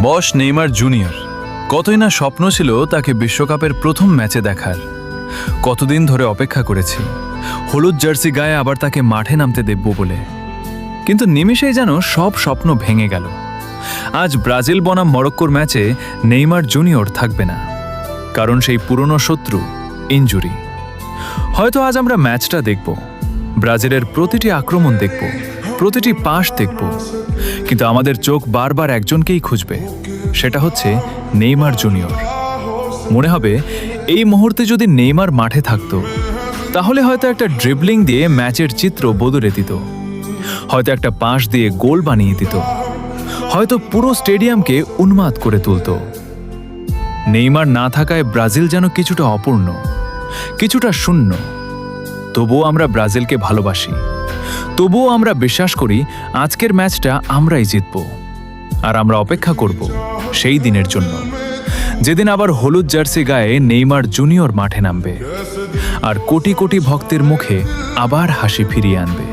বস Neymar junior, কতই না স্বপ্ন ছিল তাকে বিশ্বকাপের প্রথম ম্যাচে দেখার। কতদিন ধরে অপেক্ষা করেছি হলুদ জার্সি গায়ে আবার তাকে মাঠে নামতে দেখব বলে, কিন্তু নিমেষেই যেন সব স্বপ্ন ভেঙে গেল। আজ ব্রাজিল বনাম মরক্কোর ম্যাচে নেইমার জুনিয়র থাকবে না, কারণ সেই পুরনো শত্রু ইনজুরি। হয়তো আজ আমরা ম্যাচটা দেখব, ব্রাজিলের প্রতিটি আক্রমণ দেখব, প্রতিটি পাস দেখব, কিন্তু আমাদের চোখ বারবার একজনকেই খুঁজবে, সেটা হচ্ছে নেইমার জুনিয়র। মনে হবে এই মুহূর্তে যদি নেইমার মাঠে থাকতো, তাহলে হয়তো একটা ড্রিবলিং দিয়ে ম্যাচের চিত্র বদলে দিত, হয়তো একটা পাস দিয়ে গোল বানিয়ে দিত, হয়তো পুরো স্টেডিয়ামকে উন্মাদ করে তুলত। নেইমার না থাকায় ব্রাজিল যেন কিছুটা অপূর্ণ, কিছুটা শূন্য। তবুও আমরা ব্রাজিলকে ভালোবাসি, তবুও আমরা বিশ্বাস করি আজকের ম্যাচটা আমরাই জিতব। আর আমরা অপেক্ষা করব সেই দিনের জন্য, যেদিন আবার হলুদ জার্সি গায়ে নেইমার জুনিয়র মাঠে নামবে আর কোটি কোটি ভক্তের মুখে আবার হাসি ফিরিয়ে আনবে।